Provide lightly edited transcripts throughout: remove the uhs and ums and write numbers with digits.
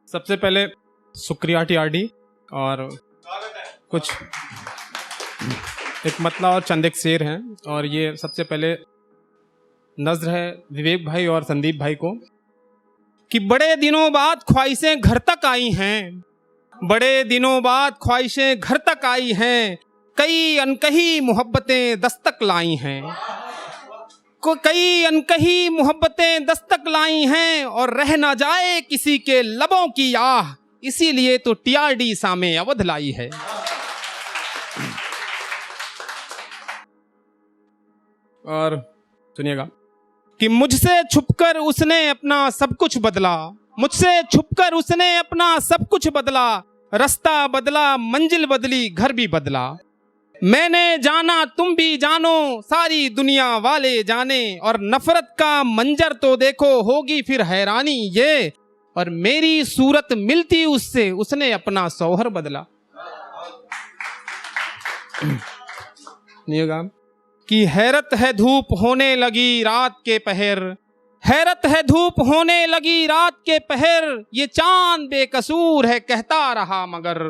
सबसे पहले शुक्रिया टीआरडी और कुछ एक मतला और चंद एक शेर हैं। और ये सबसे पहले नज़्र है विवेक भाई और संदीप भाई को कि बड़े दिनों बाद ख्वाहिशें घर तक आई हैं, बड़े दिनों बाद ख्वाहिशें घर तक आई हैं, कई अनकही मोहब्बतें दस्तक लाई हैं, कई अनकही मोहब्बतें दस्तक लाई हैं और रह ना जाए किसी के लबों की आह, इसीलिए तो टीआरडी सामे अवध लाई है। और सुनिएगा कि मुझसे छुपकर उसने अपना सब कुछ बदला, मुझसे छुपकर उसने अपना सब कुछ बदला, रास्ता बदला, मंजिल बदली, घर भी बदला। मैंने जाना तुम भी जानो, सारी दुनिया वाले जाने, और नफरत का मंजर तो देखो होगी फिर हैरानी ये, और मेरी सूरत मिलती उससे उसने अपना सौहर बदला। कि हैरत है धूप होने लगी रात के पहर, हैरत है धूप होने लगी रात के पहर, ये चांद बेकसूर है कहता रहा मगर,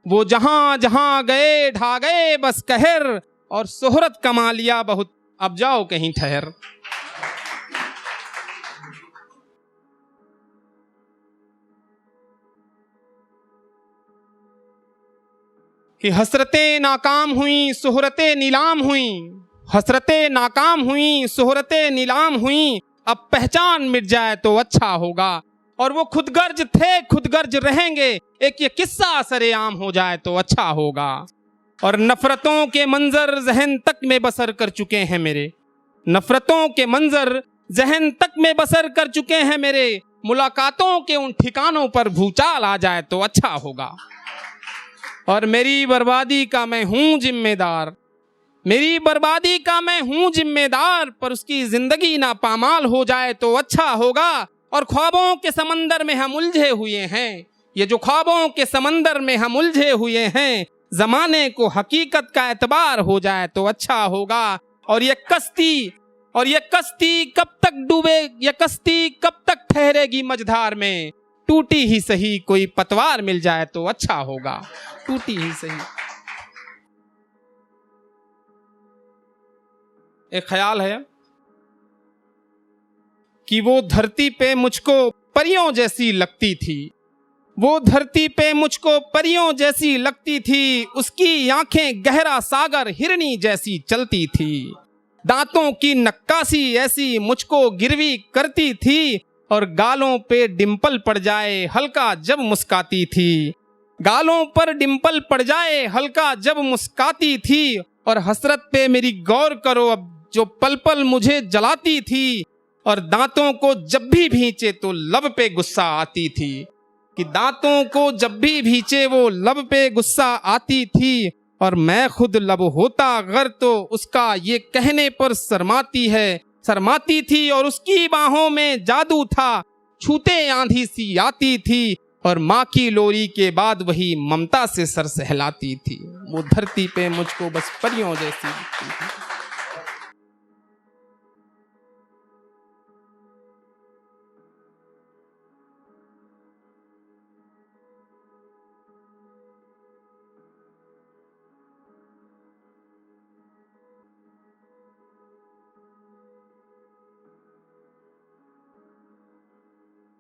वो जहां जहां गए ढा गए बस कहर, और शोहरत कमा लिया बहुत अब जाओ कहीं ठहर। कि हसरतें नाकाम हुई शोहरतें नीलाम हुई, हसरतें नाकाम हुई शोहरतें नीलाम हुई, अब पहचान मिट जाए तो अच्छा होगा, और वो खुदगर्ज थे खुदगर्ज रहेंगे, एक ये किस्सा सरेआम हो जाए तो अच्छा होगा। और नफरतों के मंजर जहन तक में बसर कर चुके हैं मेरे, नफरतों के मंजर जहन तक में बसर कर चुके हैं मेरे, मुलाकातों के उन ठिकानों पर भूचाल आ जाए तो अच्छा होगा। और मेरी बर्बादी का मैं हूँ जिम्मेदार, मेरी बर्बादी का मैं हूँ जिम्मेदार, पर उसकी जिंदगी ना पामाल हो जाए तो अच्छा होगा। और ख्वाबों के समंदर में हम उलझे हुए हैं, ये जो ख्वाबों के समंदर में हम उलझे हुए हैं, जमाने को हकीकत का एतबार हो जाए तो अच्छा होगा। और ये कश्ती कब तक डूबे, ये कश्ती कब तक ठहरेगी मझधार में, टूटी ही सही कोई पतवार मिल जाए तो अच्छा होगा, टूटी ही सही। एक ख्याल है कि वो धरती पे मुझको परियों जैसी लगती थी, वो धरती पे मुझको परियों जैसी लगती थी, उसकी आंखें गहरा सागर हिरनी जैसी चलती थी, दांतों की नक्काशी ऐसी मुझको गिरवी करती थी, और गालों पे डिंपल पड़ जाए हल्का जब मुस्काती थी, गालों पर डिंपल पड़ जाए हल्का जब मुस्काती थी। और हसरत पे मेरी गौर करो अब जो पल पल मुझे जलाती थी, और दांतों को जब भी भींचे तो लब पे गुस्सा आती थी, कि दांतों को जब भी भींचे वो लब पे गुस्सा आती थी, और मैं खुद लब होता अगर तो उसका ये कहने पर शर्माती थी, और उसकी बाहों में जादू था छूते आंधी सी आती थी, और माँ की लोरी के बाद वही ममता से सर सहलाती थी। वो धरती पे मुझको बस परियों जैसी दिखती थी।